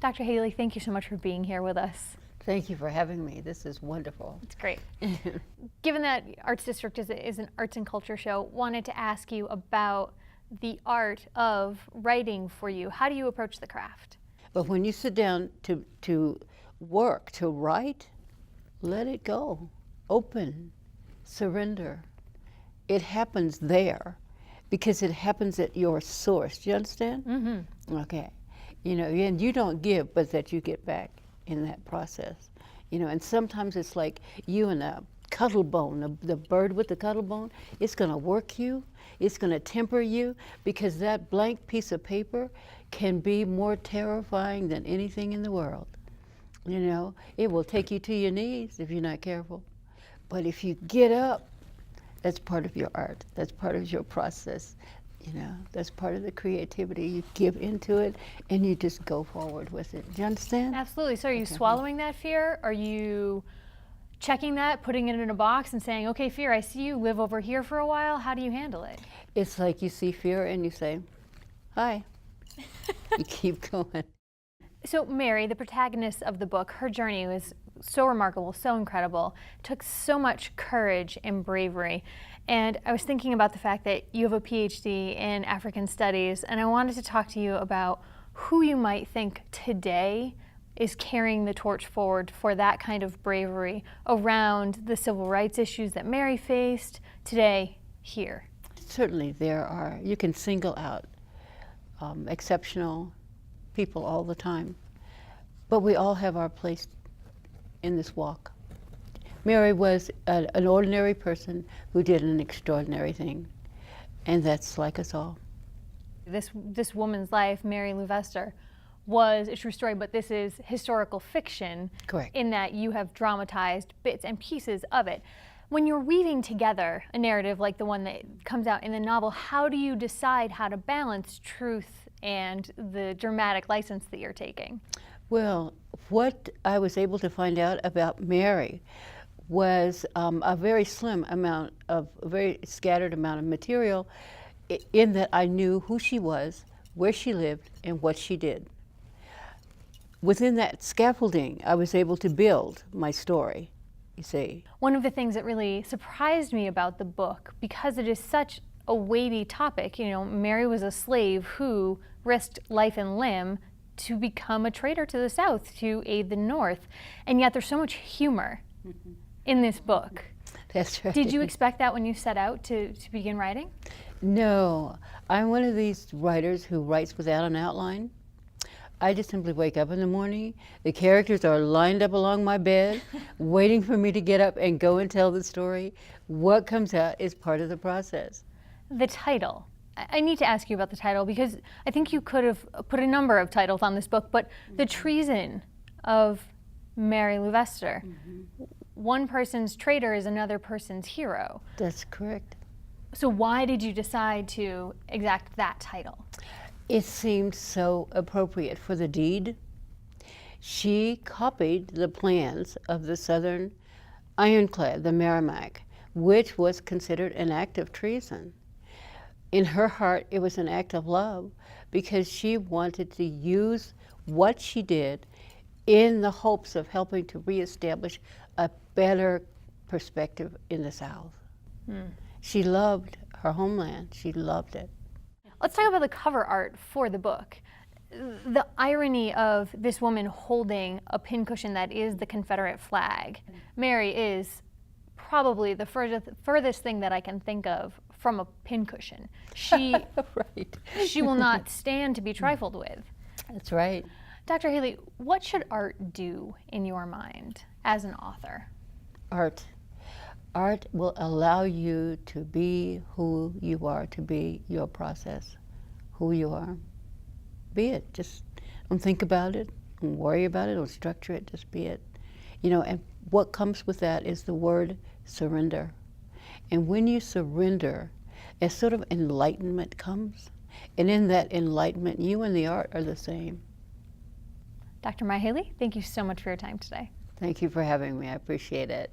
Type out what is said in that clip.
Dr. Haley, thank you so much for being here with us. Thank you for having me. This is wonderful. It's great. Given that Arts District is an arts and culture show, wanted to ask you about the art of writing for you. How do you approach the craft? But when you sit down to work, to write, let it go. Open, surrender. It happens there because it happens at your source. Do you understand? Mm-hmm. Okay. You know, and you don't give, but that you get back in that process. You know, and sometimes it's like you and a cuttle bone, the bird with the cuttle bone, it's gonna work you, it's gonna temper you, because that blank piece of paper can be more terrifying than anything in the world. You know, it will take you to your knees if you're not careful. But if you get up, that's part of your art, that's part of your process. You know, that's part of the creativity. You give into it and you just go forward with it. Do you understand? Absolutely. So are you swallowing that fear? Are you checking that, putting it in a box and saying, okay, fear, I see you, live over here for a while. How do you handle it? It's like you see fear and you say, hi. You keep going. So Mary, the protagonist of the book, her journey was so remarkable, so incredible, took so much courage and bravery. And I was thinking about the fact that you have a PhD in African Studies, and I wanted to talk to you about who you might think today is carrying the torch forward for that kind of bravery around the civil rights issues that Mary faced today here. Certainly there are. You can single out exceptional people all the time, but we all have our place in this walk. Mary was an ordinary person who did an extraordinary thing, and that's like us all. This woman's life, Mary Louvestre, was a true story, but this is historical fiction. Correct. In that you have dramatized bits and pieces of it. When you're weaving together a narrative like the one that comes out in the novel, how do you decide how to balance truth and the dramatic license that you're taking? Well, what I was able to find out about Mary was a very slim amount of, a very scattered amount of material, in that I knew who she was, where she lived, and what she did. Within that scaffolding, I was able to build my story, you see. One of the things that really surprised me about the book, because it is such a weighty topic, you know, Mary was a slave who risked life and limb to become a traitor to the South, to aid the North, and yet there's so much humor in this book. That's right. Did you expect that when you set out to begin writing? No, I'm one of these writers who writes without an outline. I just simply wake up in the morning, the characters are lined up along my bed, waiting for me to get up and go and tell the story. What comes out is part of the process. The title. I need to ask you about the title, because I think you could have put a number of titles on this book, but The Treason of Mary Louvestre. One person's traitor is another person's hero. That's correct. So why did you decide to exact that title? It seemed so appropriate for the deed. She copied the plans of the Southern ironclad, the Merrimack, which was considered an act of treason. In her heart, it was an act of love, because she wanted to use what she did in the hopes of helping to reestablish a better perspective in the South. She loved her homeland. She loved it. Let's talk about the cover art for the book. The irony of this woman holding a pincushion that is the Confederate flag. Mary is probably the furthest thing that I can think of from a pincushion. She, Right. She will not stand to be trifled with. That's right. Dr. Haley, what should art do in your mind as an author? Art. Art will allow you to be who you are, to be your process, who you are. Be it. Just don't think about it, don't worry about it, don't structure it, just be it. You know, and what comes with that is the word surrender. And when you surrender, a sort of enlightenment comes. And in that enlightenment, you and the art are the same. Dr. Haley, thank you so much for your time today. Thank you for having me. I appreciate it.